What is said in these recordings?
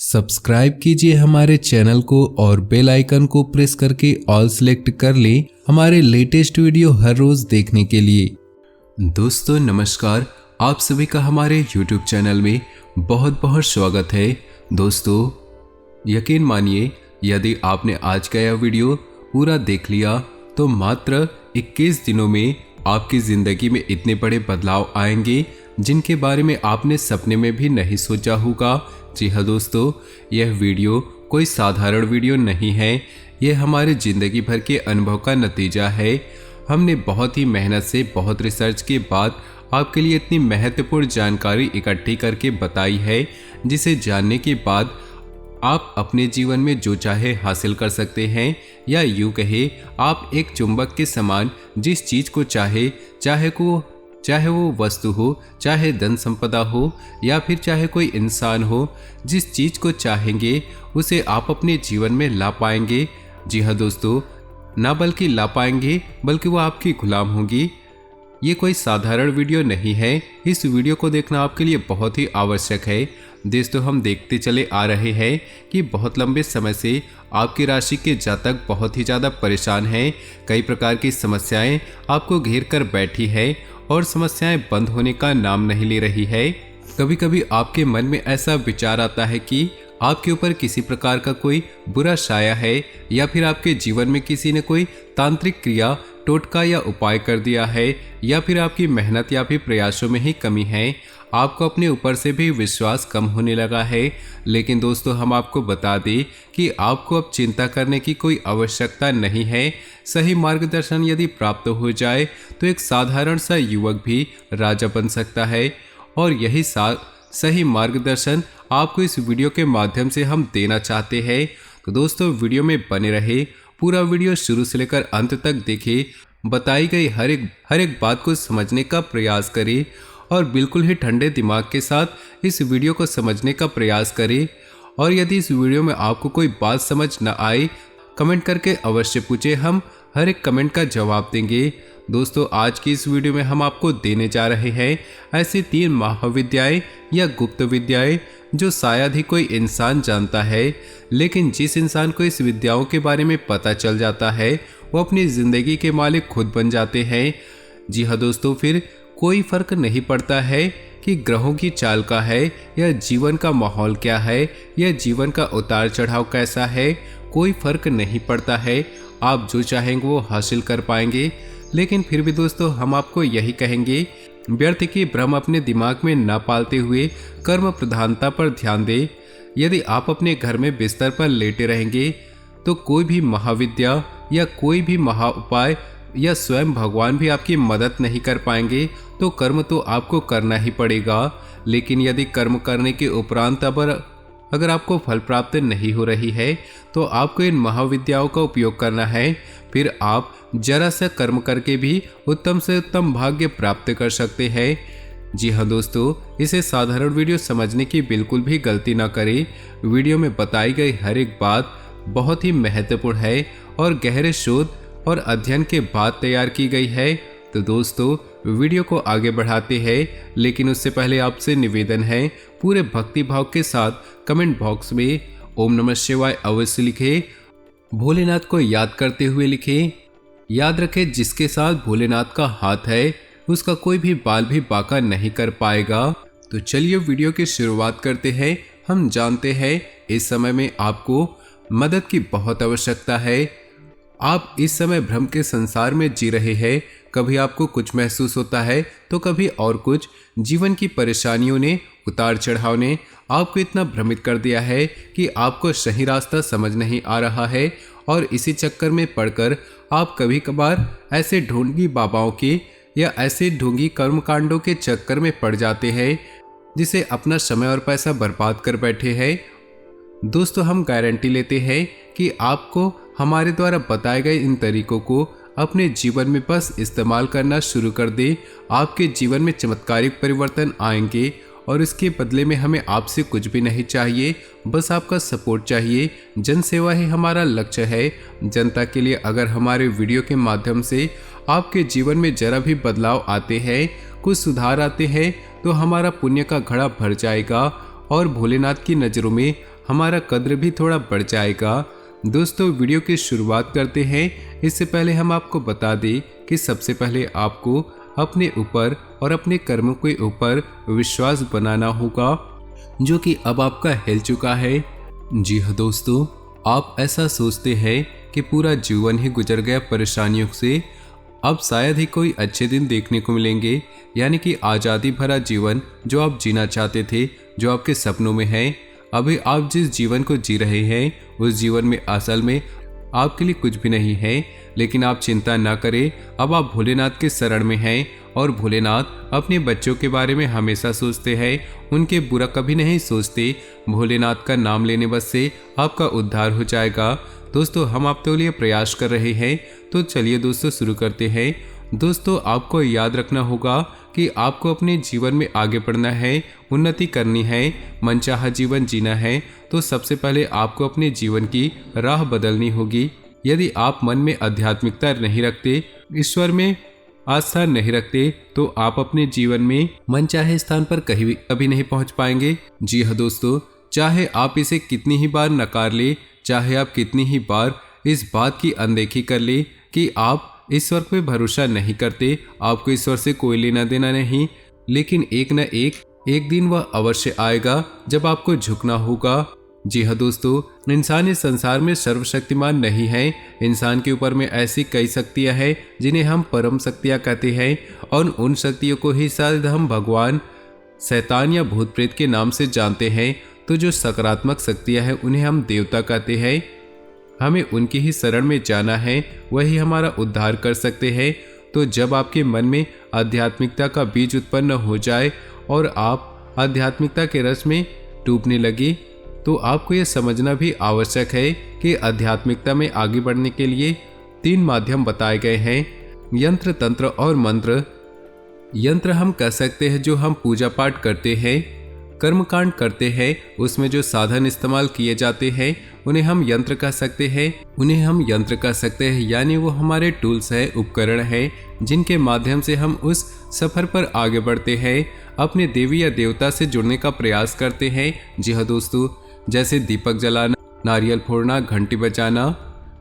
Subscribe कीजिए हमारे channel को और बेल आइकन को प्रेस करके ऑल सेलेक्ट कर लें हमारे लेटेस्ट वीडियो हर रोज देखने के लिए। दोस्तों नमस्कार, आप सभी का हमारे YouTube चैनल में बहुत बहुत स्वागत है। दोस्तों यकीन मानिए, यदि आपने आज का यह वीडियो पूरा देख लिया तो मात्र 21 दिनों में आपकी ज़िंदगी में इतने बड़े बदलाव आएंगे जिनके बारे में आपने सपने में भी नहीं सोचा होगा। जी हाँ दोस्तों, यह वीडियो कोई साधारण वीडियो नहीं है, यह हमारे ज़िंदगी भर के अनुभव का नतीजा है। हमने बहुत ही मेहनत से, बहुत रिसर्च के बाद आपके लिए इतनी महत्वपूर्ण जानकारी इकट्ठी करके बताई है, जिसे जानने के बाद आप अपने जीवन में जो चाहे हासिल कर सकते हैं, या यूँ कहे आप एक चुंबक के समान जिस चीज़ को चाहे वो वस्तु हो, चाहे धन संपदा हो, या फिर चाहे कोई इंसान हो, जिस चीज़ को चाहेंगे उसे आप अपने जीवन में ला पाएंगे। जी हाँ दोस्तों, ना बल्कि ला पाएंगे बल्कि वो आपकी गुलाम होंगी। ये कोई साधारण वीडियो नहीं है, इस वीडियो को देखना आपके लिए बहुत ही आवश्यक है। दोस्तों हम देखते चले आ रहे हैं कि बहुत लंबे समय से आपकी राशि के जातक बहुत ही ज़्यादा परेशान हैं। कई प्रकार की समस्याएं आपको घेर कर बैठी है और समस्याएं बंद होने का नाम नहीं ले रही है। कभी कभी आपके मन में ऐसा विचार आता है कि आपके ऊपर किसी प्रकार का कोई बुरा साया है, या फिर आपके जीवन में किसी ने कोई तांत्रिक क्रिया, टोटका या उपाय कर दिया है, या फिर आपकी मेहनत या फिर प्रयासों में ही कमी है। आपको अपने ऊपर से भी विश्वास कम होने लगा है। लेकिन दोस्तों हम आपको बता दें कि आपको अब चिंता करने की कोई आवश्यकता नहीं है। सही मार्गदर्शन यदि प्राप्त हो जाए तो एक साधारण सा युवक भी राजा बन सकता है, और यही सही मार्गदर्शन आपको इस वीडियो के माध्यम से हम देना चाहते हैं। तो दोस्तों वीडियो में बने रहे, पूरा वीडियो शुरू से लेकर अंत तक देखें, बताई गई हर एक बात को समझने का प्रयास करें और बिल्कुल ही ठंडे दिमाग के साथ इस वीडियो को समझने का प्रयास करें। और यदि इस वीडियो में आपको कोई बात समझ न आए, कमेंट करके अवश्य पूछे, हम हर एक कमेंट का जवाब देंगे। दोस्तों आज की इस वीडियो में हम आपको देने जा रहे हैं ऐसी 3 महाविद्याएं या गुप्त विद्याएं जो शायद ही कोई इंसान जानता है, लेकिन जिस इंसान को इस विद्याओं के बारे में पता चल जाता है वो अपनी ज़िंदगी के मालिक खुद बन जाते हैं। जी हाँ दोस्तों, फिर कोई फर्क नहीं पड़ता है कि ग्रहों की चाल का है, या जीवन का माहौल क्या है, या जीवन का उतार चढ़ाव कैसा है, कोई फर्क नहीं पड़ता है। आप जो चाहेंगे वो हासिल कर पाएंगे। लेकिन फिर भी दोस्तों हम आपको यही कहेंगे, व्यर्थ की भ्रम अपने दिमाग में न पालते हुए कर्म प्रधानता पर ध्यान दें। यदि आप अपने घर में बिस्तर पर लेटे रहेंगे तो कोई भी महाविद्या या कोई भी महा उपाय या स्वयं भगवान भी आपकी मदद नहीं कर पाएंगे। तो कर्म तो आपको करना ही पड़ेगा। लेकिन यदि कर्म करने के उपरांत अगर आपको फल प्राप्त नहीं हो रही है तो आपको इन महाविद्याओं का उपयोग करना है। फिर आप जरा सा कर्म करके भी उत्तम से उत्तम भाग्य प्राप्त कर सकते हैं। जी हाँ दोस्तों, इसे साधारण वीडियो समझने की बिल्कुल भी गलती ना करें। वीडियो में बताई गई हर एक बात बहुत ही महत्वपूर्ण है और गहरे शोध और अध्ययन के बाद तैयार की गई है। तो दोस्तों वीडियो को आगे बढ़ाते हैं, लेकिन उससे पहले आपसे निवेदन है, पूरे भक्ति भाव के साथ कमेंट बॉक्स में ओम नमः शिवाय अवश्य लिखें। भोलेनाथ को याद करते हुए लिखें। याद रखें, जिसके साथ भोलेनाथ का हाथ है उसका कोई भी बाल भी बांका नहीं कर पाएगा। तो चलिए वीडियो की शुरुआत करते हैं। हम जानते हैं इस समय में आपको मदद की बहुत आवश्यकता है। आप इस समय भ्रम के संसार में जी रहे हैं। कभी आपको कुछ महसूस होता है तो कभी और कुछ। जीवन की परेशानियों ने, उतार चढ़ाव ने आपको इतना भ्रमित कर दिया है कि आपको सही रास्ता समझ नहीं आ रहा है, और इसी चक्कर में पड़कर आप कभी कभार ऐसे ढोंगी बाबाओं के या ऐसे ढोंगी कर्मकांडों के चक्कर में पड़ जाते हैं जिसे अपना समय और पैसा बर्बाद कर बैठे हैं। दोस्तों हम गारंटी लेते हैं कि आपको हमारे द्वारा बताए गए इन तरीकों को अपने जीवन में बस इस्तेमाल करना शुरू कर दे, आपके जीवन में चमत्कारिक परिवर्तन आएंगे। और इसके बदले में हमें आपसे कुछ भी नहीं चाहिए, बस आपका सपोर्ट चाहिए। जन सेवा ही हमारा लक्ष्य है। जनता के लिए अगर हमारे वीडियो के माध्यम से आपके जीवन में जरा भी बदलाव आते हैं, कुछ सुधार आते हैं, तो हमारा पुण्य का घड़ा भर जाएगा और भोलेनाथ की नज़रों में हमारा कद्र भी थोड़ा बढ़ जाएगा। दोस्तों वीडियो की शुरुआत करते हैं। इससे पहले हम आपको बता दें कि सबसे पहले आपको अपने ऊपर और अपने कर्मों के ऊपर विश्वास बनाना होगा, जो कि अब आपका हिल चुका है। जी हाँ दोस्तों, आप ऐसा सोचते हैं कि पूरा जीवन ही गुजर गया परेशानियों से, अब शायद ही कोई अच्छे दिन देखने को मिलेंगे, यानी कि आज़ादी भरा जीवन जो आप जीना चाहते थे, जो आपके सपनों में है। अभी आप जिस जीवन को जी रहे हैं उस जीवन में असल में आपके लिए कुछ भी नहीं है। लेकिन आप चिंता ना करें, अब आप भोलेनाथ के शरण में हैं और भोलेनाथ अपने बच्चों के बारे में हमेशा सोचते हैं, उनके बुरा कभी नहीं सोचते। भोलेनाथ का नाम लेने बस से आपका उद्धार हो जाएगा। दोस्तों हम आपके लिए प्रयास कर रहे हैं, तो चलिए दोस्तों शुरू करते हैं। दोस्तों आपको याद रखना होगा कि आपको अपने जीवन में आगे बढ़ना है, उन्नति करनी है, मनचाहा जीवन जीना है, तो सबसे पहले आपको अपने जीवन की राह बदलनी होगी। यदि आप मन में आध्यात्मिकता नहीं रखते, ईश्वर में आस्था नहीं रखते, तो आप अपने जीवन में मनचाहे स्थान पर कभी नहीं पहुंच पाएंगे। जी हाँ दोस्तों, चाहे आप इसे कितनी ही बार नकार ले, चाहे आप कितनी ही बार इस बात की अनदेखी कर ले कि आप ईश्वर पे भरोसा नहीं करते, आपको ईश्वर से कोई लेना देना नहीं, लेकिन एक न एक दिन वह अवश्य आएगा जब आपको झुकना होगा। जी हाँ दोस्तों, इंसान इस संसार में सर्वशक्तिमान नहीं है। इंसान के ऊपर में ऐसी कई शक्तियां हैं जिन्हें हम परम शक्तियां कहते हैं, और उन शक्तियों को ही शायद हम भगवान, शैतान या भूत प्रेत के नाम से जानते हैं। तो जो सकारात्मक शक्तियां हैं उन्हें हम देवता कहते हैं। हमें उनकी ही शरण में जाना है, वही हमारा उद्धार कर सकते हैं। तो जब आपके मन में आध्यात्मिकता का बीज उत्पन्न हो जाए और आप आध्यात्मिकता के रस में डूबने लगे, तो आपको यह समझना भी आवश्यक है कि आध्यात्मिकता में आगे बढ़ने के लिए 3 माध्यम बताए गए हैं, यंत्र, तंत्र और मंत्र। यंत्र हम कह सकते हैं जो हम पूजा पाठ करते हैं, कर्मकांड करते हैं, उसमें जो साधन इस्तेमाल किए जाते हैं उन्हें हम यंत्र कह सकते हैं। यानी वो हमारे टूल्स है, उपकरण है, जिनके माध्यम से हम उस सफर पर आगे बढ़ते हैं, अपने देवी या देवता से जुड़ने का प्रयास करते हैं। जी हाँ दोस्तों, जैसे दीपक जलाना, नारियल फोड़ना, घंटी बजाना।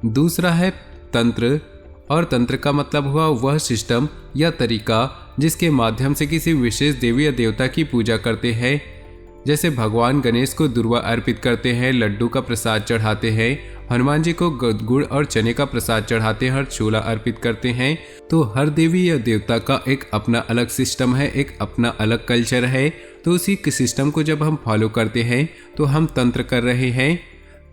दूसरा है तंत्र, और तंत्र का मतलब हुआ वह सिस्टम या तरीका जिसके माध्यम से किसी विशेष देवी या देवता की पूजा करते हैं। जैसे भगवान गणेश को दुर्वा अर्पित करते हैं, लड्डू का प्रसाद चढ़ाते हैं, हनुमान जी को गुड़ और चने का प्रसाद चढ़ाते हैं और छोला अर्पित करते हैं। तो हर देवी या देवता का एक अपना अलग सिस्टम है, एक अपना अलग कल्चर है। तो उसी के सिस्टम को जब हम फॉलो करते हैं तो हम तंत्र कर रहे हैं,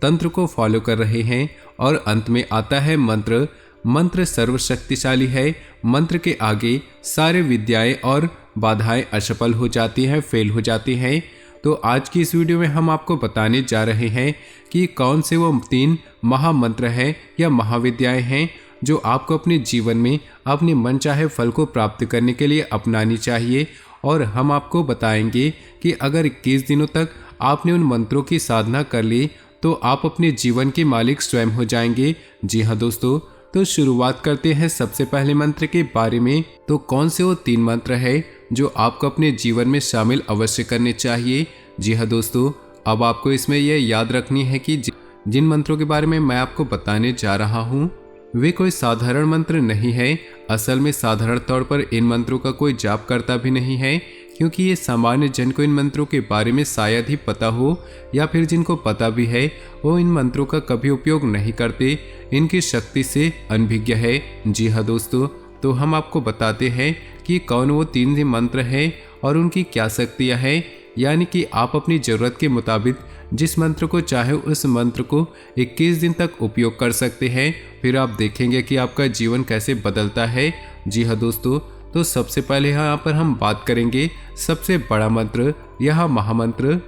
तंत्र को फॉलो कर रहे हैं। और अंत में आता है मंत्र। मंत्र सर्वशक्तिशाली है, मंत्र के आगे सारे विद्याएं और बाधाएं असफल हो जाती हैं, फेल हो जाती हैं। तो आज की इस वीडियो में हम आपको बताने जा रहे हैं कि कौन से वो 3 महामंत्र हैं या महाविद्याएं हैं जो आपको अपने जीवन में अपने मनचाहे फल को प्राप्त करने के लिए अपनानी चाहिए। और हम आपको बताएंगे कि अगर 21 दिनों तक आपने उन मंत्रों की साधना कर ली तो आप अपने जीवन के मालिक स्वयं हो जाएंगे। जी हाँ दोस्तों, तो शुरुआत करते हैं सबसे पहले मंत्र के बारे में। तो कौन से वो 3 मंत्र है जो आपको अपने जीवन में शामिल अवश्य करने चाहिए। जी हाँ दोस्तों, अब आपको इसमें यह याद रखनी है कि जिन मंत्रों के बारे में मैं आपको बताने जा रहा हूँ वे कोई साधारण मंत्र नहीं है। असल में साधारण तौर पर इन मंत्रों का कोई जाप करता भी नहीं है, क्योंकि ये सामान्य जन को इन मंत्रों के बारे में शायद ही पता हो, या फिर जिनको पता भी है वो इन मंत्रों का कभी उपयोग नहीं करते, इनकी शक्ति से अनभिज्ञ है। जी हाँ दोस्तों, तो हम आपको बताते हैं कि कौन वो 3 मंत्र हैं और उनकी क्या शक्तियाँ हैं। यानी कि आप अपनी ज़रूरत के मुताबिक जिस मंत्र को चाहे उस मंत्र को 21 दिन तक उपयोग कर सकते हैं, फिर आप देखेंगे कि आपका जीवन कैसे बदलता है। जी हाँ दोस्तों, तो सबसे पहले यहाँ पर हम बात करेंगे सबसे बड़ा मंत्र, यह महामंत्र,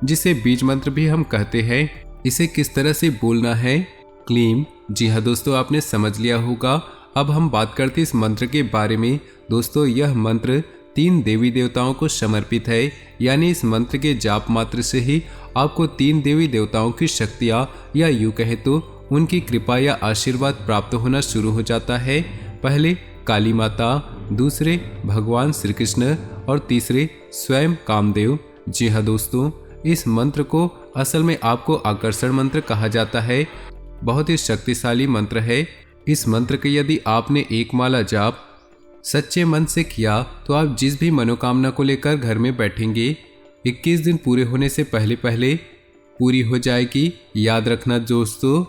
जिसे बीज मंत्र भी हम कहते हैं। इसे किस तरह से बोलना है, क्लीम। जी हाँ दोस्तों, आपने समझ लिया होगा। अब हम बात करते इस मंत्र के बारे में। दोस्तों यह मंत्र 3 देवी देवताओं को समर्पित है, यानी इस मंत्र के जाप मात्र से ही आपको 3 देवी देवताओं की शक्तियाँ या यूँ कहे तो उनकी कृपा या आशीर्वाद प्राप्त होना शुरू हो जाता है। पहले काली माता, दूसरे भगवान श्री कृष्ण और तीसरे स्वयं कामदेव। जी हाँ दोस्तों, इस मंत्र को असल में आपको आकर्षण मंत्र कहा जाता है। बहुत ही शक्तिशाली मंत्र है। इस मंत्र के यदि आपने एक माला जाप सच्चे मन से किया तो आप जिस भी मनोकामना को लेकर घर में बैठेंगे 21 दिन पूरे होने से पहले पहले पूरी हो जाएगी। याद रखना दोस्तों,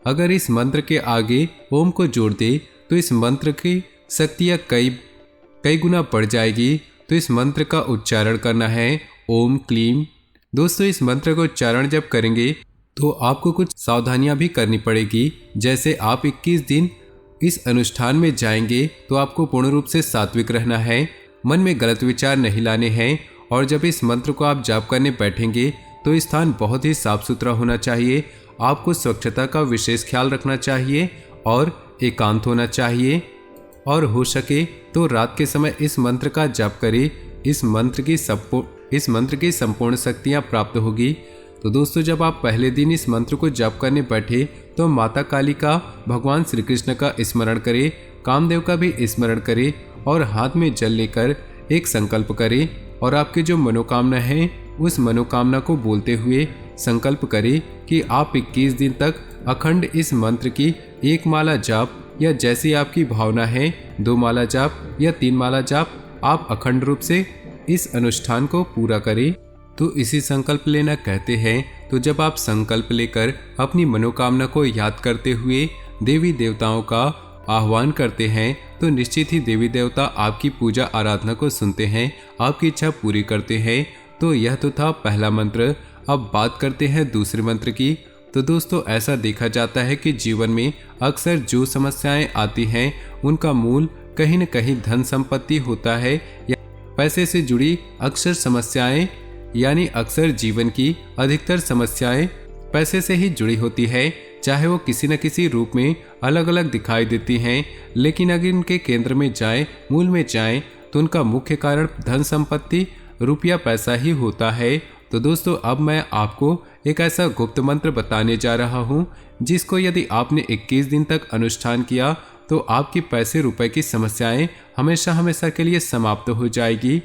अगर इस मंत्र के आगे ओम को जोड़ दे तो इस मंत्र की शक्तियाँ कई गुना बढ़ जाएगी। तो इस मंत्र का उच्चारण करना है ओम क्लीम। दोस्तों, इस मंत्र का उच्चारण जब करेंगे तो आपको कुछ सावधानियां भी करनी पड़ेगी। जैसे आप 21 दिन इस अनुष्ठान में जाएंगे तो आपको पूर्ण रूप से सात्विक रहना है, मन में गलत विचार नहीं लाने हैं। और जब इस मंत्र को आप जाप करने बैठेंगे तो स्थान बहुत ही साफ सुथरा होना चाहिए। आपको स्वच्छता का विशेष ख्याल रखना चाहिए और एकांत होना चाहिए। और हो सके तो रात के समय इस मंत्र का जाप करें। इस मंत्र की संपूर्ण शक्तियाँ प्राप्त होगी। तो दोस्तों, जब आप पहले दिन इस मंत्र को जाप करने बैठे तो माता काली का, भगवान श्री कृष्ण का स्मरण करें, कामदेव का भी स्मरण करें और हाथ में जल लेकर एक संकल्प करें और आपकी जो मनोकामना है उस मनोकामना को बोलते हुए संकल्प करें कि आप 21 दिन तक अखंड इस मंत्र की एक माला जाप या जैसी आपकी भावना है 2 माला जाप या 3 माला जाप आप अखंड रूप से इस अनुष्ठान को पूरा करें। तो इसी संकल्प लेना कहते हैं। तो जब आप संकल्प लेकर अपनी मनोकामना को याद करते हुए देवी देवताओं का आह्वान करते हैं तो निश्चित ही देवी देवता आपकी पूजा आराधना को सुनते हैं, आपकी इच्छा पूरी करते हैं। तो यह तो था पहला मंत्र। अब बात करते हैं दूसरे मंत्र की। तो दोस्तों, ऐसा देखा जाता है कि जीवन में अक्सर जो समस्याएं आती हैं उनका मूल कहीं न कहीं धन संपत्ति होता है या पैसे से जुड़ी अक्सर समस्याएं, यानी अक्सर जीवन की अधिकतर समस्याएं पैसे से ही जुड़ी होती है। चाहे वो किसी न किसी रूप में अलग अलग दिखाई देती हैं, लेकिन अगर इनके केंद्र में जाएं, मूल में जाएं, तो उनका मुख्य कारण धन संपत्ति, रुपया, पैसा ही होता है। तो दोस्तों, अब मैं आपको एक ऐसा गुप्त मंत्र बताने जा रहा हूँ जिसको यदि आपने 21 दिन तक अनुष्ठान किया तो आपकी पैसे रुपए की समस्याएं हमेशा हमेशा के लिए समाप्त हो जाएगी।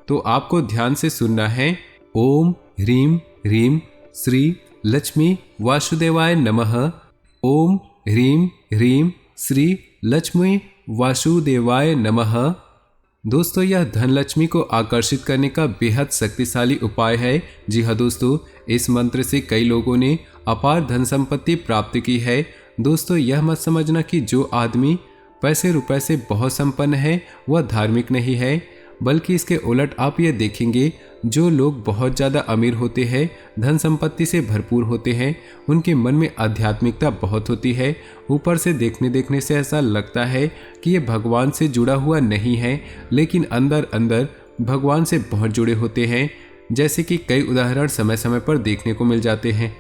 तो आपको ध्यान से सुनना है। ओम ह्रीम ह्रीम श्री लक्ष्मी वासुदेवाय नमः। ओम ह्रीम ह्रीम श्री लक्ष्मी वासुदेवाय नमः। दोस्तों, यह धन लक्ष्मी को आकर्षित करने का बेहद शक्तिशाली उपाय है। जी हाँ दोस्तों, इस मंत्र से कई लोगों ने अपार धन संपत्ति प्राप्त की है। दोस्तों, यह मत समझना कि जो आदमी पैसे रुपए से बहुत संपन्न है वह धार्मिक नहीं है, बल्कि इसके उलट आप ये देखेंगे जो लोग बहुत ज़्यादा अमीर होते हैं, धन संपत्ति से भरपूर होते हैं, उनके मन में आध्यात्मिकता बहुत होती है। ऊपर से देखने से ऐसा लगता है कि ये भगवान से जुड़ा हुआ नहीं है, लेकिन अंदर अंदर भगवान से बहुत जुड़े होते हैं, जैसे कि कई उदाहरण समय समय पर देखने को मिल जाते हैं।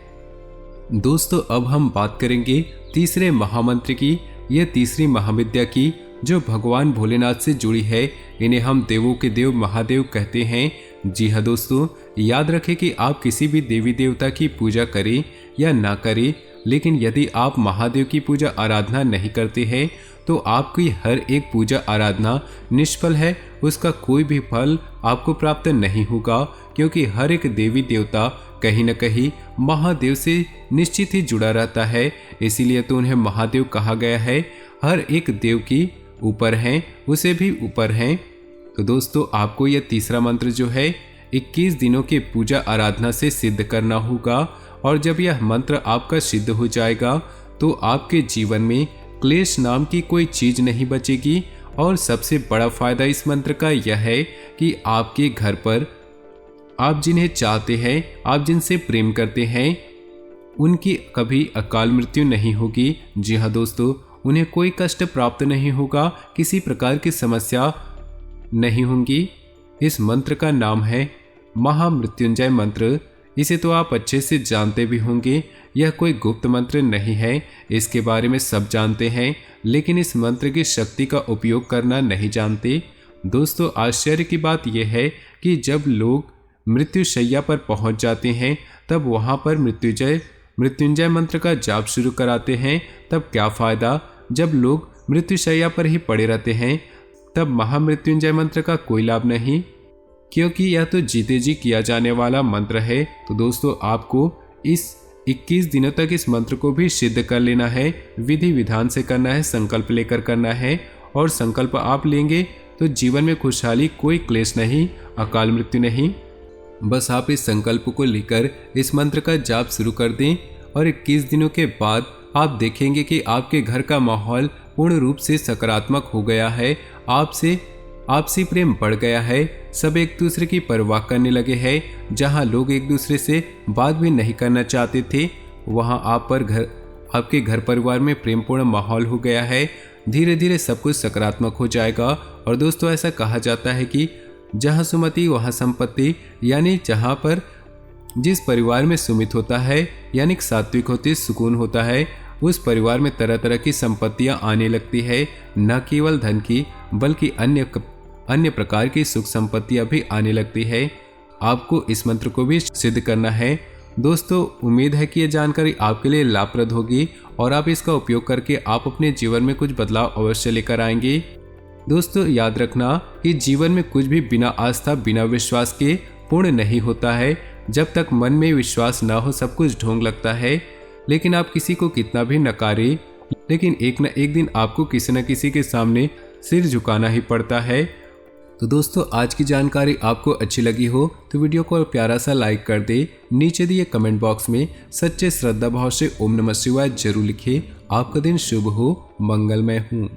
दोस्तों, अब हम बात करेंगे तीसरे महामंत्र की। यह तीसरी महाविद्या की जो भगवान भोलेनाथ से जुड़ी है। इन्हें हम देवों के देव महादेव कहते हैं। जी हाँ दोस्तों, याद रखें कि आप किसी भी देवी देवता की पूजा करें या ना करें, लेकिन यदि आप महादेव की पूजा आराधना नहीं करते हैं तो आपकी हर एक पूजा आराधना निष्फल है, उसका कोई भी फल आपको प्राप्त नहीं होगा, क्योंकि हर एक देवी देवता कहीं न कहीं महादेव से निश्चित ही जुड़ा रहता है। इसीलिए तो उन्हें महादेव कहा गया है। हर एक देव की ऊपर हैं, उसे भी ऊपर हैं। तो दोस्तों, आपको यह तीसरा मंत्र जो है 21 दिनों की पूजा आराधना से सिद्ध करना होगा। और जब यह मंत्र आपका सिद्ध हो जाएगा तो आपके जीवन में क्लेश नाम की कोई चीज नहीं बचेगी। और सबसे बड़ा फायदा इस मंत्र का यह है कि आपके घर पर आप जिन्हें चाहते हैं, आप जिनसे प्रेम करते हैं, उनकी कभी अकाल मृत्यु नहीं होगी। जी हाँ दोस्तों, उन्हें कोई कष्ट प्राप्त नहीं होगा, किसी प्रकार की समस्या नहीं होंगी। इस मंत्र का नाम है महामृत्युंजय मंत्र। इसे तो आप अच्छे से जानते भी होंगे। यह कोई गुप्त मंत्र नहीं है, इसके बारे में सब जानते हैं, लेकिन इस मंत्र की शक्ति का उपयोग करना नहीं जानते। दोस्तों, आश्चर्य की बात यह है कि जब लोग मृत्युशैया पर पहुंच जाते हैं तब वहां पर मृत्युंजय मंत्र का जाप शुरू कराते हैं। तब क्या फायदा, जब लोग मृत्युशैया पर ही पड़े रहते हैं तब महामृत्युंजय मंत्र का कोई लाभ नहीं। क्योंकि यह तो जीते जी किया जाने वाला मंत्र है। तो दोस्तों आपको इस 21 दिनों तक इस मंत्र को भी सिद्ध कर लेना है, विधि विधान से करना है, संकल्प लेकर करना है। और संकल्प आप लेंगे तो जीवन में खुशहाली, कोई क्लेश नहीं, अकाल मृत्यु नहीं। बस आप इस संकल्प को लेकर इस मंत्र का जाप शुरू कर दें और 21 दिनों के बाद आप देखेंगे कि आपके घर का माहौल पूर्ण रूप से सकारात्मक हो गया है। आपसी प्रेम बढ़ गया है, सब एक दूसरे की परवाह करने लगे हैं। जहां लोग एक दूसरे से बात भी नहीं करना चाहते थे, वहां आपके घर परिवार में प्रेमपूर्ण माहौल हो गया है। धीरे धीरे सब कुछ सकारात्मक हो जाएगा। और दोस्तों ऐसा कहा जाता है कि जहां सुमति वहां संपत्ति, यानी जहां पर जिस परिवार में सुमित होता है यानी सात्विक होती सुकून होता है, उस परिवार में तरह तरह की संपत्तियां आने लगती है। न केवल धन की बल्कि अन्य प्रकार की सुख संपत्तियां भी आने लगती है। आपको इस मंत्र को भी सिद्ध करना है। दोस्तों उम्मीद है कि यह जानकारी आपके लिए लाभप्रद होगी और आप इसका उपयोग करके आप अपने जीवन में कुछ बदलाव अवश्य लेकर आएंगे। दोस्तों याद रखना कि जीवन में कुछ भी बिना आस्था, बिना विश्वास के पूर्ण नहीं होता है। जब तक मन में विश्वास ना हो सब कुछ ढोंग लगता है। लेकिन आप किसी को कितना भी नकारें, लेकिन एक न एक दिन आपको किसी न किसी के सामने सिर झुकाना ही पड़ता है। तो दोस्तों आज की जानकारी आपको अच्छी लगी हो तो वीडियो को प्यारा सा लाइक कर दे। नीचे दिए कमेंट बॉक्स में सच्चे श्रद्धा भाव से ओम नमः शिवाय जरूर लिखें। आपका दिन शुभ हो, मंगलमय हो।